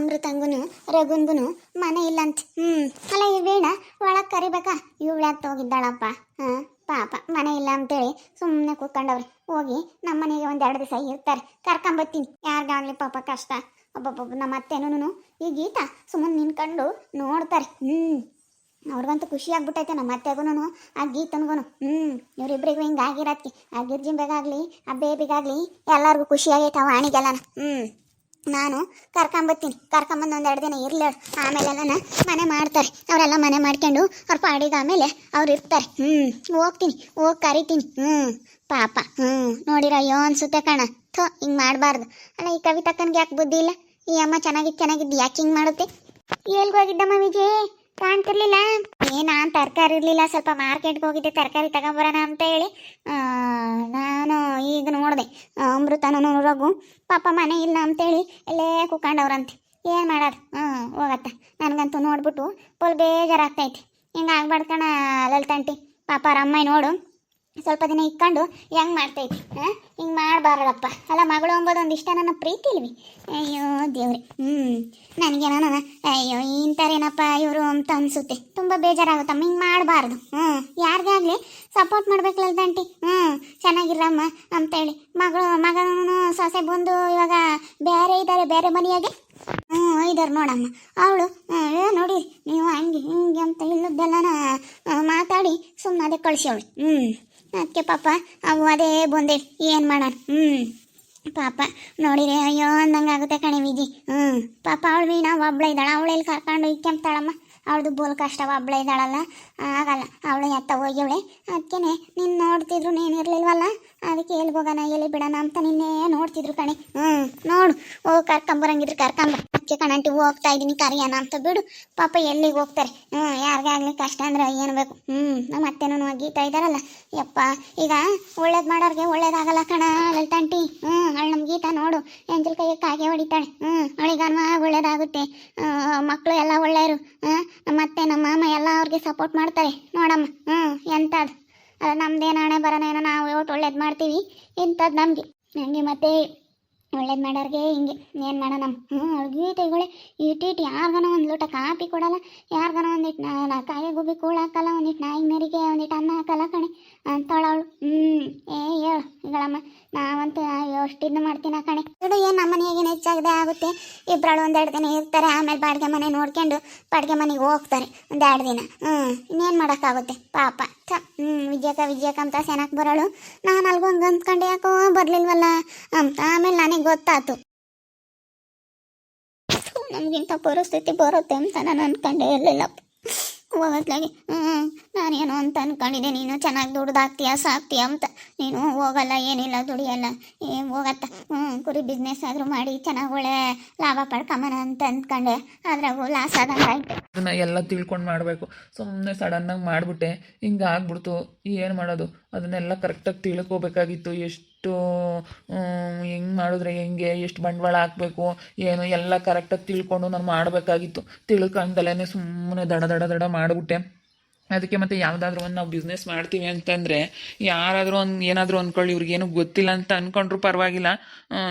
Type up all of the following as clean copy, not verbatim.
ಅಮೃತಂಗುನು ರಘುನ್ಗುನು ಮನೆ ಇಲ್ಲಂತ. ಅಲ್ಲ ಈ ವೀಣ ಒಳಗೆ ಕರಿಬೇಕಾ? ಇವಳ್ಯಾಕೆ ಹೋಗಿದ್ದಾಳಪ್ಪ? ಪಾಪ ಮನೆ ಇಲ್ಲ ಅಂತೇಳಿ ಸುಮ್ಮನೆ ಕೂತ್ಕೊಂಡವ್ರಿ. ಹೋಗಿ ನಮ್ಮ ಮನೆಗೆ ಒಂದೆರಡು ದಿವಸ ಇರ್ತಾರೆ, ಕರ್ಕೊಂಬತ್ತೀನಿ. ಯಾರಿಗಾಗ್ಲಿ ಪಾಪ ಕಷ್ಟ. ಒಬ್ಬೊಬ್ಬ ನಮ್ಮ ಅತ್ತೆನೂ ಈ ಗೀತಾ ಸುಮ್ಮನೆ ನಿನ್ಕೊಂಡು ನೋಡ್ತಾರೆ. ಅವ್ರಿಗಂತೂ ಖುಷಿ ಆಗ್ಬಿಟ್ಟೈತೆ, ನಮ್ಮ ಅತ್ತೆಗೂ ಆ ಗೀತನ್ಗೂ. ಇವರಿಬ್ರಿಗೂ ಹಿಂಗೆ ಆಗಿರೋದಕ್ಕೆ ಆ ಗಿರ್ಜಿಂಬೆಗಾಗ್ಲಿ ಆ ಬೇಬಿಗಾಗ್ಲಿ ಎಲ್ಲರಿಗೂ ಖುಷಿ ಆಗೈತೆ. ಅವ ಆಣಿಗೆಲ್ಲನ ನಾನು ಕರ್ಕೊಂಬತ್ತೀನಿ. ಕರ್ಕೊಂಬಂದು ಒಂದೆರಡು ದಿನ ಇರ್ಲಿ, ಆಮೇಲೆಲ್ಲ ಮನೆ ಮಾಡ್ತಾರೆ. ಅವರೆಲ್ಲ ಮನೆ ಮಾಡ್ಕೊಂಡು ಅವ್ರ ಪಾಡಿಗೆ ಆಮೇಲೆ ಅವ್ರು ಇರ್ತಾರೆ. ಹೋಗ್ತೀನಿ, ಹೋಗಿ ಕರಿತೀನಿ. ಪಾಪ ನೋಡಿರ ಅಯ್ಯೋ ಅನ್ಸುತ್ತೆ ಕಣ. ಹಿಂಗೆ ಮಾಡಬಾರ್ದು. ಅಲ್ಲ ಈ ಕವಿತಕ್ಕನ್ಗೆ ಯಾಕೆ ಬುದ್ಧಿ ಇಲ್ಲ? ಈ ಅಮ್ಮ ಚೆನ್ನಾಗಿದ್ದು ಯಾಕೆ ಹಿಂಗೆ ಮಾಡುತ್ತೆ? ಎಲ್ಗೋಗಿದ್ದಮ್ಮ ವಿಜಯ್? ಕಾಣ್ತಿರ್ಲಿಲ್ಲ. ನಾನು ತರಕಾರಿ ಇರಲಿಲ್ಲ, ಸ್ವಲ್ಪ ಮಾರ್ಕೆಟ್ಗೆ ಹೋಗಿದ್ದೆ ತರಕಾರಿ ತಗೊಂಬರೋಣ ಅಂತ ಹೇಳಿ. ನಾನು ಈಗ ನೋಡಿದೆ ಅಮೃತನೂ ರಘು ಪಾಪ ಮನೆ ಇಲ್ಲ ಅಂತೇಳಿ ಎಲ್ಲೇ ಕುತ್ಕೊಂಡವ್ರಂತೆ. ಏನು ಮಾಡೋದು? ಹೋಗತ್ತ. ನನಗಂತೂ ನೋಡ್ಬಿಟ್ಟು ಫುಲ್ ಬೇಜಾರಾಗ್ತೈತಿ. ಹಿಂಗೆ ಆಗ್ಬಾರ್ದು ಕಣ ಲಲಿತಾಂಟಿ. ಪಾಪ ಅವ್ರ ಅಮ್ಮ ನೋಡು ಸ್ವಲ್ಪ ದಿನ ಇಕ್ಕೊಂಡು ಹೆಂಗೆ ಮಾಡ್ತೈತಿ. ಹಿಂಗೆ ಮಾಡಬಾರ್ದಪ್ಪ. ಅಲ್ಲ ಮಗಳು ಅಂಬೋದು ಒಂದು ಇಷ್ಟ ನನ್ನ ಪ್ರೀತಿ ಇಲ್ವಿ. ಅಯ್ಯೋ ದೇವ್ರಿ. ನನಗೇನೋ ಅಯ್ಯೋ ಇಂಥರೇನಪ್ಪ ಇವರು ಅಂತ ಅನಿಸುತ್ತೆ. ತುಂಬ ಬೇಜಾರಾಗುತ್ತಮ್ಮ. ಹಿಂಗೆ ಮಾಡಬಾರ್ದು. ಯಾರಿಗಾಗಲಿ ಸಪೋರ್ಟ್ ಮಾಡ್ಬೇಕಲ್ಲ ದಂಟಿ. ಚೆನ್ನಾಗಿರಮ್ಮ ಅಂತೇಳಿ. ಮಗನೂ ಸೊಸೆ ಬಂದು ಇವಾಗ ಬೇರೆ ಇದ್ದಾರೆ, ಬೇರೆ ಮನೆಯಾಗೆ ಇದ್ದಾರೆ ನೋಡಮ್ಮ. ಅವಳು ನೋಡಿ ನೀವು ಹಂಗೆ ಹಿಂಗೆ ಅಂತ ಇಲ್ಲದ್ದೆಲ್ಲನ ಮಾತಾಡಿ ಸುಮ್ಮನೆ ಅದೇ ಕಳಿಸೋಳು. ಅದಕ್ಕೆ ಪಾಪ ಅವು ಅದೇ ಬಂದೇಳಿ ಏನು ಮಾಡೋಣ. ಪಾಪ ನೋಡಿರಿ ಅಯ್ಯೋ ಅಂದಂಗೆ ಆಗುತ್ತೆ ಕಣೆ ವಿಜಿ. ಪಾಪ ಅವಳು ವೀಣಾ ಒಬ್ಳೆ ಇದ್ದಾಳೆ. ಅವಳೆಲ್ಲಿ ಕರ್ಕೊಂಡು ಇಕ್ಕೆಂಬ್ತಾಳಮ್ಮ. ಅವಳದು ಬೋಲ್ ಕಷ್ಟ, ಒಬ್ಳೆ ಇದ್ದಾಳಲ್ಲ, ಆಗಲ್ಲ. ಅವಳು ಎತ್ತ ಹೋಗ್ಯವಳೆ. ಅದಕ್ಕೆ ನೀನು ನೋಡ್ತಿದ್ರು, ನೀನು ಇರಲಿಲ್ವಲ್ಲ, ಅದಕ್ಕೆ ಎಲ್ಲಿ ಹೋಗೋಣ ಎಲ್ಲಿ ಬಿಡೋಣ ಅಂತ ನಿನ್ನೆ ನೋಡ್ತಿದ್ರು ಕಣೆ. ನೋಡು ಹೋಗಿ ಕರ್ಕೊಂಬರಂಗಿದ್ರು ಕರ್ಕೊಂಬ. ಅದಕ್ಕೆ ಕಣಂಟಿ ಹೋಗ್ತಾ ಇದ್ದೀನಿ ಕರಿಯೋಣ ಅಂತ ಬಿಡು. ಪಾಪ ಎಲ್ಲಿಗೆ ಹೋಗ್ತಾರೆ? ಯಾರಿಗಾಗಲಿ ಕಷ್ಟ ಅಂದ್ರೆ ಏನು ಬೇಕು. ನಮ್ಮ ಅತ್ತೆನೂ ಗೀತಾ ಇದ್ದಾರಲ್ಲ, ಯಪ್ಪ ಈಗ ಒಳ್ಳೇದು ಮಾಡೋರಿಗೆ ಒಳ್ಳೇದಾಗಲ್ಲ ಕಣ ಲಲಿತಾಂಟಿ. ಅವಳು ನಮ್ಮ ಗೀತಾ ನೋಡು ಎಂಜಲ್ ಕೈಗೆ ಕಾಗೆ ಹೊಡಿತಾಳೆ. ಅವಳಿಗನ್ವ ಒಳ್ಳೇದಾಗುತ್ತೆ. ಮಕ್ಕಳು ಎಲ್ಲ ಒಳ್ಳೆಯರು. ಮತ್ತೆ ನಮ್ಮ ಮಾಮ ಎಲ್ಲ ಅವ್ರಿಗೆ ಸಪೋರ್ಟ್ ಮಾಡ್ತಾರೆ ನೋಡಮ್ಮ. ಎಂಥದ್ದು ಅಲ್ಲ, ನಮ್ದೇನು ಹಣೆ ಬರೋನೇನೋ, ನಾವು ಒಟ್ಟು ಒಳ್ಳೇದು ಮಾಡ್ತೀವಿ. ಇಂಥದ್ದು ನಮಗೆ ಮತ್ತೆ ಒಳ್ಳೇದು ಮಾಡೋರಿಗೆ ಹಿಂಗೆ ಏನು ಮಾಡೋಣ. ಅವ್ಳು ಗೀತೆಗಳೇ ಇಟ್ಟಿಟ್ಟು ಯಾರಿಗಾನ ಒಂದು ಲೋಟ ಕಾಪಿ ಕೊಡಲ್ಲ, ಯಾರಿಗಾನ ಒಂದಿಟ್ಟು ಕಾಯಿ ಗುಬ್ಬಿ ಕೂಳು ಹಾಕಲ್ಲ, ಒಂದಿಟ್ಟು ನಾಯಿ ಮೇರಿಗೆ ಒಂದಿಟ್ಟು ಅನ್ನ ಹಾಕಲ್ಲ ಕಣೆ ಅಂತವಳು. ಹೇಳು ಈಗಳಮ್ಮ, ನಾವಂತೂ ಅಷ್ಟಿದ್ದು ಮಾಡ್ತೀನ ಕಣೆ. ಬಿಡು, ಏನು ನಮ್ಮ ಮನೆಯಾಗೇನು ಹೆಚ್ಚಾಗದೆ ಆಗುತ್ತೆ. ಇಬ್ಬರಳು ಒಂದೆರಡು ದಿನ ಇರ್ತಾರೆ, ಆಮೇಲೆ ಬಾಡಿಗೆ ಮನೆ ನೋಡ್ಕೊಂಡು ಬಾಡಿಗೆ ಮನೆಗೆ ಹೋಗ್ತಾರೆ ಒಂದೆರಡು ದಿನ. ಇನ್ನೇನು ಮಾಡೋಕ್ಕಾಗುತ್ತೆ ಪಾಪ. ವಿಜಯಕ ಅಂತ ಸೆನಕ್ಕೆ ಬರೋಳು. ನಾನು ಅಲ್ಗೂ ಹಂಗೆ ಅಂದ್ಕೊಂಡೆ ಯಾಕೋ ಬರಲಿಲ್ವಲ್ಲ ಅಂತ ಆಮೇಲೆ ನನಗೆ ಗೊತ್ತಾಯ್ತು. ನಮಗಿಂತ ಪರಿಸ್ಥಿತಿ ಬರುತ್ತೆ ಅಂತ ನಾನು ಅಂದ್ಕೊಂಡೆ ಇರಲಿಲ್ಲಪ್ಪ. ಹೋಗೋದ್ಲಾಗೆ ನಾನೇನೋ ಅಂತ ಅಂದ್ಕೊಂಡಿದ್ದೆ, ನೀನು ಚೆನ್ನಾಗಿ ದುಡ್ದಾಗ್ತೀಯ ಸಾಕ್ತೀಯ ಅಂತ. ನೀನು ಹೋಗಲ್ಲ, ಏನಿಲ್ಲ, ದುಡಿಯಲ್ಲ, ಹೋಗತ್ತ. ಕುರಿ ಬಿಸ್ನೆಸ್ ಆದರೂ ಮಾಡಿ ಚೆನ್ನಾಗಿ ಒಳ್ಳೆ ಲಾಭ ಪಡ್ಕೊಂಬನ ಅಂತ ಅಂದ್ಕೊಂಡೆ. ಅದ್ರಾಗೂ ಲಾಸ್ ಆದಂಗೆ ಆಯ್ತು. ಅದನ್ನ ಎಲ್ಲ ತಿಳ್ಕೊಂಡು ಮಾಡಬೇಕು. ಸುಮ್ಮನೆ ಸಡನ್ನಾಗಿ ಮಾಡಿಬಿಟ್ಟೆ, ಹಿಂಗೆ ಆಗ್ಬಿಡ್ತು. ಏನು ಮಾಡೋದು? ಅದನ್ನೆಲ್ಲ ಕರೆಕ್ಟಾಗಿ ತಿಳ್ಕೊಬೇಕಾಗಿತ್ತು. ಎಷ್ಟು ಹೆಂಗೆ ಮಾಡಿದ್ರೆ ಹೆಂಗೆ, ಎಷ್ಟು ಬಂಡವಾಳ ಹಾಕಬೇಕು ಏನು ಎಲ್ಲ ಕರೆಕ್ಟಾಗಿ ತಿಳ್ಕೊಂಡು ನಾನು ಮಾಡಬೇಕಾಗಿತ್ತು. ತಿಳ್ಕೊಂಡಲೇ ಸುಮ್ಮನೆ ದಡ ಮಾಡಿಬಿಟ್ಟೆ. ಅದಕ್ಕೆ ಮತ್ತೆ ಯಾವುದಾದ್ರೂ ಒಂದು ನಾವು ಬಿಸ್ನೆಸ್ ಮಾಡ್ತೀವಿ ಅಂತಂದರೆ ಯಾರಾದರೂ ಒಂದು ಏನಾದರೂ ಅಂದ್ಕೊಳ್ಳಿ, ಇವ್ರಿಗೇನು ಗೊತ್ತಿಲ್ಲ ಅಂತ ಅಂದ್ಕೊಂಡ್ರು ಪರವಾಗಿಲ್ಲ.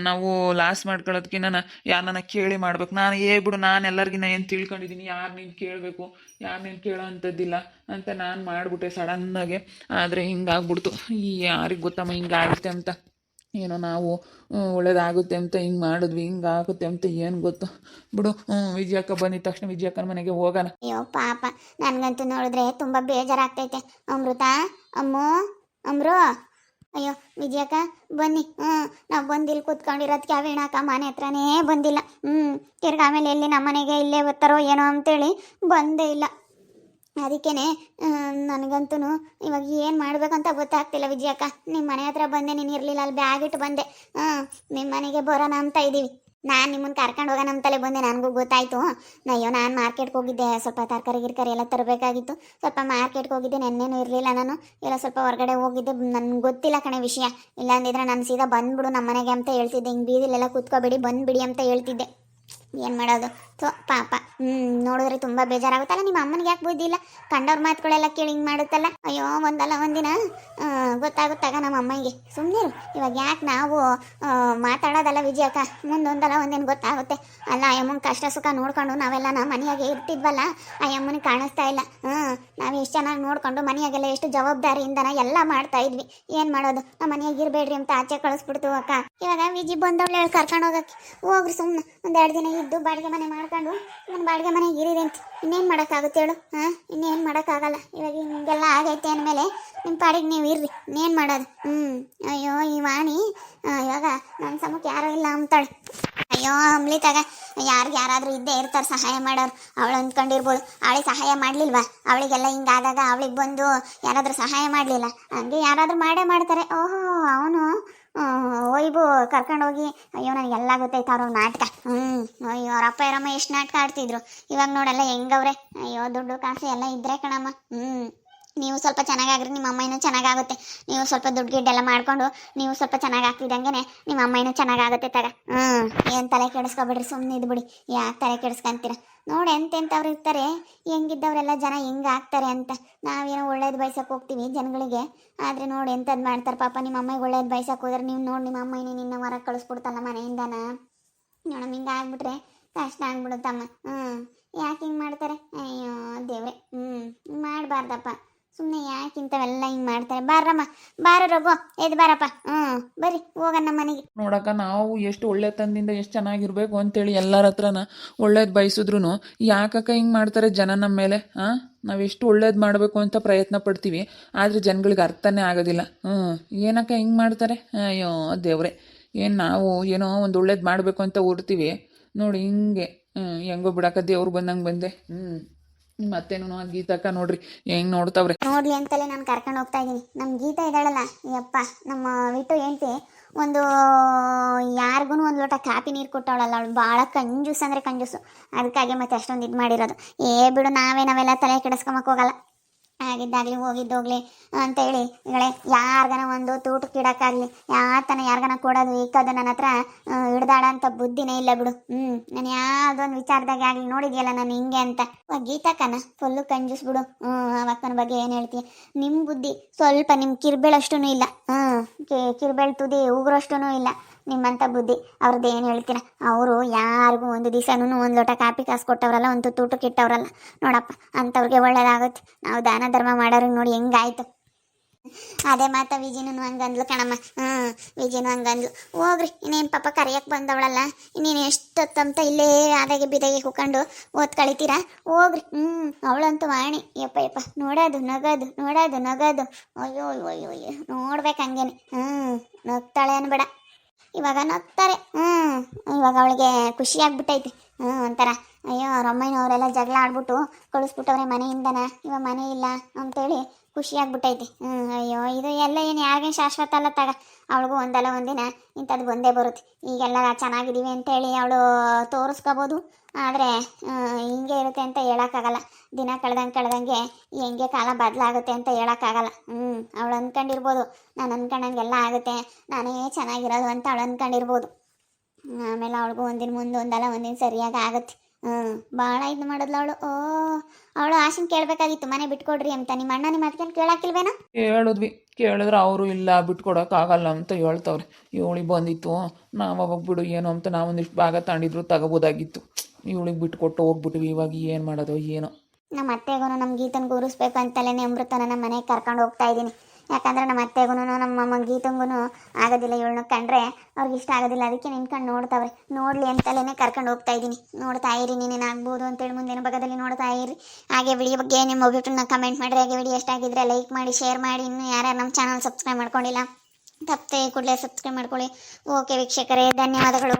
ನಾವು ಲಾಸ್ ಮಾಡ್ಕೊಳ್ಳೋದಕ್ಕಿಂತ ಯಾರನ್ನ ಕೇಳಿ ಮಾಡ್ಬೇಕು. ನಾನು ಬಿಡು, ನಾನು ಎಲ್ಲರಿಗಿನ್ನ ಏನು ತಿಳ್ಕೊಂಡಿದ್ದೀನಿ, ಯಾರು ನೀನು ಕೇಳಬೇಕು, ಯಾರು ನೀನು ಕೇಳೋ ಅಂಥದ್ದಿಲ್ಲ ಅಂತ ನಾನು ಮಾಡಿಬಿಟ್ಟೆ ಸಡನ್ನಾಗೆ. ಆದರೆ ಹಿಂಗಾಗ್ಬಿಡ್ತು. ಯಾರಿಗೆ ಗೊತ್ತಮ್ಮ ಹಿಂಗಾಗುತ್ತೆ ಅಂತ. ಏನೋ ನಾವು ಒಳ್ಳೇದಾಗುತ್ತೆ ಅಂತ ಹಿಂಗೆ ಮಾಡಿದ್ವಿ, ಹಿಂಗಾಗುತ್ತೆ ಅಂತ ಏನು ಗೊತ್ತು ಬಿಡು. ವಿಜಯಕ್ಕ ಬಂದಿದ ತಕ್ಷಣ ವಿಜಯಕ್ಕನ ಮನೆಗೆ ಹೋಗೋಣ. ಅಯ್ಯೋ ಪಾಪ, ನನಗಂತೂ ನೋಡಿದ್ರೆ ತುಂಬ ಬೇಜಾರಾಗ್ತೈತೆ. ಅಮೃತ, ಅಮ್ರು, ಅಯ್ಯೋ ವಿಜಯಕ್ಕ ಬನ್ನಿ. ನಾವು ಬಂದಿಲ್ಲಿ ಕೂತ್ಕೊಂಡಿರೋದಕ್ಕೆ ವೀಣಾಕ ಮನೆ ಹತ್ರನೇ ಬಂದಿಲ್ಲ. ತಿರ್ಗ ಆಮೇಲೆ ಎಲ್ಲಿ ನಮ್ಮ ಮನೆಗೆ ಇಲ್ಲೇ ಬರ್ತಾರೋ ಏನೋ ಅಂತೇಳಿ ಬಂದೇ ಇಲ್ಲ. ಅದಕ್ಕೇ ನನಗಂತೂ ಇವಾಗ ಏನು ಮಾಡಬೇಕಂತ ಗೊತ್ತಾಗ್ತಿಲ್ಲ ವಿಜಯಕ್ಕ. ನಿಮ್ಮ ಮನೆ ಹತ್ರ ಬಂದೆ, ನೀನು ಇರಲಿಲ್ಲ, ಅಲ್ಲಿ ಬ್ಯಾಗ್ ಇಟ್ಟು ಬಂದೆ. ನಿಮ್ಮ ಮನೆಗೆ ಬರೋಣ ಅಂತ ಇದ್ದೀವಿ. ನಾನು ನಿಮ್ಮನ್ನು ಕರ್ಕೊಂಡು ಹೋಗೋಣ ಅಂತಲೇ ಬಂದೆ. ನನಗೂ ಗೊತ್ತಾಯಿತು. ಅಯ್ಯೋ ನಾನು ಮಾರ್ಕೆಟ್ಗೆ ಹೋಗಿದ್ದೆ, ಸ್ವಲ್ಪ ತರಕಾರಿ ಗಿರ್ಕಾರಿ ಎಲ್ಲ ತರಬೇಕಾಗಿತ್ತು. ಸ್ವಲ್ಪ ಮಾರ್ಕೆಟ್ಗೆ ಹೋಗಿದ್ದೆ, ನೆನ್ನೆನೂ ಇರಲಿಲ್ಲ ನಾನು. ಎಲ್ಲ ಸ್ವಲ್ಪ ಹೊರಗಡೆ ಹೋಗಿದ್ದೆ, ನನಗೆ ಗೊತ್ತಿಲ್ಲ ಕಣೆ ವಿಷಯ. ಇಲ್ಲ ಅಂದಿದ್ರೆ ನಾನು ಸೀದಾ ಬಂದ್ಬಿಡು ನಮ್ಮ ಮನೆಗೆ ಅಂತ ಹೇಳ್ತಿದ್ದೆ. ಹಿಂಗೆ ಬೀದಿಲೆಲ್ಲ ಕೂತ್ಕೊಬೇಡಿ, ಬಂದುಬಿಡಿ ಅಂತ ಹೇಳ್ತಿದ್ದೆ. ಏನು ಮಾಡೋದು ಥೋ ಪಾಪ. ನೋಡಿದ್ರೆ ತುಂಬ ಬೇಜಾರಾಗುತ್ತಲ್ಲ. ನಿಮ್ಮ ಅಮ್ಮನಿಗೆ ಯಾಕೆ ಬುದ್ಧಿ ಇಲ್ಲ? ಕಂಡವ್ರ ಮಾತುಗಳೆಲ್ಲ ಕೇಳಿ ಹಿಂಗೆ ಮಾಡುತ್ತಲ್ಲ. ಅಯ್ಯೋ ಒಂದಲ್ಲ ಒಂದಿನ ಗೊತ್ತಾಗುತ್ತಾಗ ನಮ್ಮ ಅಮ್ಮನಿಗೆ. ಸುಮ್ಮನೆ ಇವಾಗ ಯಾಕೆ ನಾವು ಮಾತಾಡೋದಲ್ಲ ವಿಜಯಕ್ಕ, ಮುಂದೊಂದಲ್ಲ ಒಂದಿನ ಗೊತ್ತಾಗುತ್ತೆ. ಅಲ್ಲ ಅಯ್ಯಮ್ಮನ ಕಷ್ಟ ಸುಖ ನೋಡ್ಕೊಂಡು ನಾವೆಲ್ಲ ನಮ್ಮ ಮನೆಯಾಗೆ ಇರ್ತಿದ್ವಲ್ಲ, ಅಯ್ಯಮ್ಮನಿಗೆ ಕಾಣಿಸ್ತಾ ಇಲ್ಲ. ನಾವು ಎಷ್ಟು ಚೆನ್ನಾಗಿ ನೋಡ್ಕೊಂಡು ಮನೆಯಾಗೆಲ್ಲ ಎಷ್ಟು ಜವಾಬ್ದಾರಿಯಿಂದನ ಎಲ್ಲ ಮಾಡ್ತಾ ಇದ್ವಿ. ಏನು ಮಾಡೋದು, ನಮ್ಮ ಮನೆಯಾಗ ಇರಬೇಡ್ರಿ ಅಂತ ಆಚೆ ಕಳಿಸ್ಬಿಡ್ತು ಅಕ್ಕ. ಇವಾಗ ವಿಜಿ ಬಂದವಳು ಹೇಳಿ ಕರ್ಕೊಂಡು ಹೋಗಕ್ಕೆ ಹೋಗ್ರಿ. ಸುಮ್ಮನೆ ಒಂದೆರಡು ದಿನ ಇದ್ದು ಬಾಡಿಗೆ ಮನೆ ಮಾಡ್ಕೊಂಡು ನನ್ನ ಬಾಡಿಗೆ ಮನೆಗೆ ಇರೀರಿ ಅಂತ ಇನ್ನೇನು ಮಾಡೋಕ್ಕಾಗುತ್ತೆ ಹೇಳು? ಇನ್ನೇನು ಮಾಡೋಕ್ಕಾಗಲ್ಲ. ಇವಾಗ ಹಿಂಗೆಲ್ಲ ಆಗೈತೆ ಅಂದಮೇಲೆ ನಿಮ್ಮ ಪಾಡಿಗೆ ನೀವು ಇರ್ರಿ, ಇನ್ನೇನು ಮಾಡೋದು. ಅಯ್ಯೋ ಈ ವಾಣಿ ಇವಾಗ ನನ್ನ ಸಮಕ್ಕೆ ಯಾರೂ ಇಲ್ಲ ಅಂತಾಳೆ. ಅಯ್ಯೋ ಅಮ್ಲಿತಾಗ ಯಾರಾದರೂ ಇದ್ದೇ ಇರ್ತಾರೆ ಸಹಾಯ ಮಾಡೋರು. ಅವಳು ಅಂದ್ಕೊಂಡಿರ್ಬೋದು ಅವಳಿಗೆ ಸಹಾಯ ಮಾಡಲಿಲ್ವಾ? ಅವಳಿಗೆಲ್ಲ ಹಿಂಗಾದಾಗ ಅವಳಿಗೆ ಬಂದು ಯಾರಾದರೂ ಸಹಾಯ ಮಾಡಲಿಲ್ಲ, ಹಂಗೆ ಯಾರಾದರೂ ಮಾಡೇ ಮಾಡ್ತಾರೆ. ಓಹೋ ಅವನು ಒಯ್ಬು ಕರ್ಕೊಂಡೋಗಿ. ಅಯ್ಯೋ ನನಗೆಲ್ಲ ಗೊತ್ತಾಯ್ತು ಅವ್ರ ನಾಟಕ. ಅಯ್ಯೋ ಅವ್ರ ಅಪ್ಪ ಇರಮ್ಮ ಎಷ್ಟು ನಾಟಕ ಆಡ್ತಿದ್ರು. ಇವಾಗ ನೋಡಲ್ಲ ಹೆಂಗವ್ರೆ. ಅಯ್ಯೋ ದುಡ್ಡು ಕಾಸು ಎಲ್ಲ ಇದ್ರೆ ಕಣಮ್ಮ. ನೀವು ಸ್ವಲ್ಪ ಚೆನ್ನಾಗಾಗ್ರಿ, ನಿಮ್ಮ ಅಮ್ಮ ಇನ್ನೂ ಚೆನ್ನಾಗಾಗುತ್ತೆ. ನೀವು ಸ್ವಲ್ಪ ದುಡ್ಡು ಗಿಡ್ಡೆಲ್ಲ ಮಾಡಿಕೊಂಡು ನೀವು ಸ್ವಲ್ಪ ಚೆನ್ನಾಗಿ ಆಗ್ತಿದ್ದಂಗೆ ನಿಮ್ಮ ಅಮ್ಮ ಇನ್ನೂ ಚೆನ್ನಾಗಾಗುತ್ತೆ ತಗ. ಏನು ತಲೆ ಕೆಡಿಸ್ಕೊಬಿಡ್ರಿ, ಸುಮ್ಮನೆ ಇದ್ಬಿಡಿ. ಯಾಕೆ ತಲೆ ಕೆಡಿಸ್ಕೊಂತೀರ? ನೋಡಿ ಎಂತೆಂಥವ್ರು ಇರ್ತಾರೆ, ಹೆಂಗಿದ್ದವರೆಲ್ಲ ಜನ ಹೆಂಗೆ ಆಗ್ತಾರೆ ಅಂತ. ನಾವೇನೋ ಒಳ್ಳೇದು ಬಯಸಕ್ಕೆ ಹೋಗ್ತೀವಿ ಜನಗಳಿಗೆ, ಆದರೆ ನೋಡಿ ಎಂಥದ್ದು ಮಾಡ್ತಾರೆ ಪಾಪ. ನಿಮ್ಮ ಅಮ್ಮಗೆ ಒಳ್ಳೇದು ಬಯಸಕ್ಕೆ ಹೋದ್ರೆ ನೀವು ನೋಡಿ ನಿಮ್ಮ ಅಮ್ಮ ನಿನ್ನ ಹೊರಗೆ ಕಳಿಸ್ಬಿಡ್ತಲ್ಲ ಮನೆಯಿಂದನ. ನೋಡಮ್ಮ ಹಿಂಗೆ ಆಗ್ಬಿಟ್ರೆ ಕಷ್ಟ ಆಗ್ಬಿಡುತ್ತಮ್ಮ. ಯಾಕೆ ಹಿಂಗೆ ಮಾಡ್ತಾರೆ? ಅಯ್ಯೋ ದೇವ್ರೆ. ಮಾಡಬಾರ್ದಪ್ಪ. ಸುಮ್ಮನೆ ಯಾಕೆ ಇಂಥವೆಲ್ಲ ಹಿಂಗೆ ಮಾಡ್ತಾರೆ? ಬಾರಮ್ಮ ಬಾರ ರಘು, ಎದ್ದು ಬಾರಪ್ಪ. ಬರ್ರಿ ಹೋಗೋಣ ನಮ್ಮ ಮನೆಗೆ. ನೋಡಕ್ಕ ನಾವು ಎಷ್ಟು ಒಳ್ಳೆತನದಿಂದ ಎಷ್ಟು ಚೆನ್ನಾಗಿರ್ಬೇಕು ಅಂತೇಳಿ ಎಲ್ಲರ ಹತ್ರನ ಒಳ್ಳೇದು ಬಯಸಿದ್ರು ಯಾಕಕ್ಕ ಹಿಂಗೆ ಮಾಡ್ತಾರೆ ಜನ ನಮ್ಮ ಮೇಲೆ? ನಾವು ಎಷ್ಟು ಒಳ್ಳೇದು ಮಾಡಬೇಕು ಅಂತ ಪ್ರಯತ್ನ ಪಡ್ತೀವಿ, ಆದರೆ ಜನಗಳಿಗೆ ಅರ್ಥನೇ ಆಗೋದಿಲ್ಲ. ಏನಕ್ಕ ಹಿಂಗೆ ಮಾಡ್ತಾರೆ? ಅಯ್ಯೋ ದೇವ್ರೆ. ಏನು ನಾವು ಏನೋ ಒಂದು ಒಳ್ಳೇದು ಮಾಡಬೇಕು ಅಂತ ಹೊರ್ತೀವಿ, ನೋಡಿ ಹಿಂಗೆ ಹೆಂಗೋ ಬಿಡಕ್ಕ, ದೇವ್ರು ಬಂದಂಗೆ ಬಂದೆ. ಮತ್ತೇನು ಗೀತಕ್ಕ ನೋಡ್ರಿ ಹೆಂಗ್ ನೋಡ್ತಾವ್ರೆ. ನೋಡ್ಲಿ ಅಂತಲೇ ನಾನು ಕರ್ಕೊಂಡು ಹೋಗ್ತಾ ಇದ್ದೀನಿ. ನಮ್ಮ ಗೀತಾ ಇದ್ದಾಳಲ್ಲ, ಯಪ್ಪ ನಮ್ಮ ವಿಟ್ಟು ಹೆಂಡ್ತಿ, ಒಂದು ಯಾರಿಗೂ ಒಂದು ಲೋಟ ಕಾಪಿ ನೀರು ಕೊಟ್ಟವಳಲ್ಲ, ಅವಳು ಭಾಳ ಕಂಜೂಸ್ ಅಂದರೆ ಕಂಜೂಸು. ಅದಕ್ಕಾಗಿ ಮತ್ತೆ ಅಷ್ಟೊಂದು ಇದು ಮಾಡಿರೋದು. ಬಿಡು, ನಾವೆಲ್ಲ ತಲೆ ಕೆಡಿಸ್ಕೊಂಬಕ್ಕೆ ಹೋಗಲ್ಲ. ಆಗಿದ್ದಾಗಲಿ ಹೋಗಿದ್ದೋಗ್ಲಿ ಅಂತೇಳಿ ಈಗಳೆ ಯಾರಿಗನ ಒಂದು ತೂಟಕ್ಕೆ ಇಡೋಕ್ಕಾಗಲಿ ಯಾತನ ಯಾರಿಗನ ಕೊಡೋದು ಇಕ್ಕೋದು ನನ್ನ ಹತ್ರ ಹಿಡ್ದಾಡ ಅಂತ ಬುದ್ಧಿನೇ ಇಲ್ಲ ಬಿಡು. ನಾನು ಯಾವುದೊಂದು ವಿಚಾರದಾಗ ಆಗಲಿ ನೋಡಿದ್ಯಲ್ಲ ನಾನು ಹಿಂಗೆ ಅಂತ. ಗೀತಕ್ಕನ ಫುಲ್ಲು ಕಂಜೂಸ್ ಬಿಡು. ಅವಕ್ಕನ ಬಗ್ಗೆ ಏನು ಹೇಳ್ತೀಯ? ನಿಮ್ಮ ಬುದ್ಧಿ ಸ್ವಲ್ಪ ನಿಮ್ಮ ಕಿರ್ಬೇಳಷ್ಟೂ ಇಲ್ಲ. ಕಿರ್ಬೇಳು ತುದಿ ಉಗುರಷ್ಟೂ ಇಲ್ಲ ನಿಮ್ಮಂಥ ಬುದ್ಧಿ. ಅವ್ರದ್ದು ಏನು ಹೇಳ್ತೀರ? ಅವರು ಯಾರಿಗೂ ಒಂದು ದಿವಸನೂ ಒಂದು ಲೋಟ ಕಾಪಿ ಕಾಸು ಕೊಟ್ಟವ್ರಲ್ಲ, ಒಂದು ತೂಟಕ್ಕೆ ಇಟ್ಟವ್ರಲ್ಲ. ನೋಡಪ್ಪ ಅಂಥವ್ರಿಗೆ ಒಳ್ಳೇದಾಗುತ್ತೆ. ನಾವು ದಾನ ಧರ್ಮ ಮಾಡೋರಿಗೆ ನೋಡಿ ಹೆಂಗಾಯ್ತು. ಅದೇ ಮಾತ ವಿಜಿನೂ ಹಂಗಂದ್ಲು ಕಣಮ್ಮ. ವಿಜಿನೂ ಹಂಗಂದ್ಲು. ಹೋಗ್ರಿ, ಇನ್ನೇನು ಪಾಪ ಕರೆಯಕ್ಕೆ ಬಂದವಳಲ್ಲ, ಇನ್ನೇನು ಎಷ್ಟೊತ್ತಂತ ಇಲ್ಲೇ ಆದಾಗೆ ಬಿದಾಗೆ ಕೂಕೊಂಡು ಓದ್ ಕಳಿತೀರಾ? ಹೋಗ್ರಿ. ಅವಳಂತೂ ವಾಣಿ ಯಪ್ಪ ನೋಡೋದು ನಗೋದು ನೋಡೋದು ನಗೋದು. ಅಯ್ಯೋ ಅಯ್ಯೋ ಅಯ್ಯೋ ನೋಡ್ಬೇಕು ಹಂಗೇನೆ. ನಗ್ತಾಳೆ ಅನ್ಬೇಡ, ಇವಾಗ ನಗ್ತಾರೆ. ಇವಾಗ ಅವಳಿಗೆ ಖುಷಿ ಆಗ್ಬಿಟ್ಟೈತಿ. ಒಂಥರ ಅಯ್ಯೋ ಅವ್ರ ಅಮ್ಮನವರೆಲ್ಲ ಜಗಳ ಆಡ್ಬಿಟ್ಟು ಕಳಿಸ್ಬಿಟ್ಟವ್ರೆ ಮನೆಯಿಂದನ, ಇವಾಗ ಮನೆ ಇಲ್ಲ ಅಂತೇಳಿ ಖುಷಿ ಆಗ್ಬಿಟ್ಟೈತಿ. ಅಯ್ಯೋ ಇದು ಎಲ್ಲ ಏನು ಯಾರಿಗೇನು ಶಾಶ್ವತ ಅಲ್ಲ ತಗ. ಅವಳಿಗೂ ಒಂದಲ್ಲ ಒಂದಿನ ಇಂಥದ್ದು ಬಂದೇ ಬರುತ್ತೆ. ಈಗೆಲ್ಲ ಚೆನ್ನಾಗಿದ್ದೀವಿ ಅಂತೇಳಿ ಅವಳು ತೋರಿಸ್ಕೋಬೋದು, ಆದರೆ ಹಿಂಗೆ ಇರುತ್ತೆ ಅಂತ ಹೇಳೋಕ್ಕಾಗಲ್ಲ. ದಿನ ಕಳೆದಂಗೆ ಹೆಂಗೆ ಕಾಲ ಬದಲಾಗುತ್ತೆ ಅಂತ ಹೇಳೋಕ್ಕಾಗಲ್ಲ. ಅವಳು ಅಂದ್ಕೊಂಡಿರ್ಬೋದು ನಾನು ಅಂದ್ಕೊಂಡಂಗೆಲ್ಲ ಆಗುತ್ತೆ, ನಾನೇ ಚೆನ್ನಾಗಿರೋದು ಅಂತ ಅವಳು ಅಂದ್ಕೊಂಡಿರ್ಬೋದು. ಆಮೇಲೆ ಅವಳಿಗೂ ಒಂದಿನ ಮುಂದೆ ಒಂದಲ್ಲ ಒಂದಿನ ಸರಿಯಾಗಿ ಆಗುತ್ತೆ. ಭಾಳ ಇದು ಮಾಡಿದ್ಲು ಅವಳು. ಅವಳು ಆಶನ್ ಕೇಳಬೇಕಾಗಿತ್ತು ಮನೆ ಬಿಟ್ಕೊಡ್ರಿ ಅಂತ. ನಿಮ್ಮ ಅಣ್ಣ ನಿಮ್ಮ ಅದಕ್ಕೆ ಕೇಳಾಕಿಲ್ವೇನೋ? ಕೇಳಿದ್ರೆ ಅವರು ಇಲ್ಲ ಬಿಟ್ಕೊಡೋಕ್ಕಾಗಲ್ಲ ಅಂತ ಹೇಳ್ತವ್ರೆ. ಇವಳಿಗೆ ಬಂದಿತ್ತು, ನಾವು ಅವಾಗ ಬಿಡು ಏನು ಅಂತ ನಾವೊಂದಿಷ್ಟು ಭಾಗ ತಾಂಡಿದ್ರು ತಗೋಬೋದಾಗಿತ್ತು. ಇವಳಿಗೆ ಬಿಟ್ಕೊಟ್ಟು ಹೋಗ್ಬಿಟ್ವಿ. ಇವಾಗ ಏನು ಮಾಡೋದು ಏನೋ. ನಮ್ಮ ಅತ್ತೆಗೂ ನಮ್ಮ ಗೀತನ್ಗೂ ಉರಿಸ್ಬೇಕು ಅಂತಲೇ ಅಮೃತನ ನಮ್ಮ ಮನೆಗೆ ಕರ್ಕೊಂಡು ಹೋಗ್ತಾ ಇದ್ದೀನಿ. ಯಾಕಂದರೆ ನಮ್ಮ ಅತ್ತೆಗೂ ನಮ್ಮ ಗೀತಂಗೂ ಆಗೋದಿಲ್ಲ, ಇವಳನ್ನ ಕಂಡ್ರೆ ಅವ್ರಿಗೆ ಇಷ್ಟ ಆಗೋದಿಲ್ಲ. ಅದಕ್ಕೆ ನಿನ್ಕೊಂಡು ನೋಡ್ತಾವ್ರೆ, ನೋಡಲಿ ಅಂತಲೇ ಕರ್ಕೊಂಡು ಹೋಗ್ತಾ ಇದ್ದೀನಿ. ನೋಡ್ತಾ ಇರಿ, ನೀನೇನು ಆಗ್ಬೋದು ಅಂತೇಳಿ ಮುಂದಿನ ಭಾಗದಲ್ಲಿ ನೋಡ್ತಾ ಇರಿ. ಹಾಗೆ ವಿಡಿಯೋ ಬಗ್ಗೆ ನಿಮ್ಮ ಒಬ್ಬಿಟ್ಟನ್ನ ಕಮೆಂಟ್ ಮಾಡಿರಿ. ಹಾಗೆ ವಿಡಿಯೋ ಎಷ್ಟಾಗಿದ್ದರೆ ಲೈಕ್ ಮಾಡಿ, ಶೇರ್ ಮಾಡಿ. ಇನ್ನೂ ಯಾರ್ಯಾರು ನಮ್ಮ ಚಾನಲ್ ಸಬ್ಸ್ಕ್ರೈಬ್ ಮಾಡ್ಕೊಂಡಿಲ್ಲ ತಪ್ಪದೆ ಕೂಡಲೇ ಸಬ್ಸ್ಕ್ರೈಬ್ ಮಾಡ್ಕೊಳ್ಳಿ. ಓಕೆ ವೀಕ್ಷಕರೇ, ಧನ್ಯವಾದಗಳು.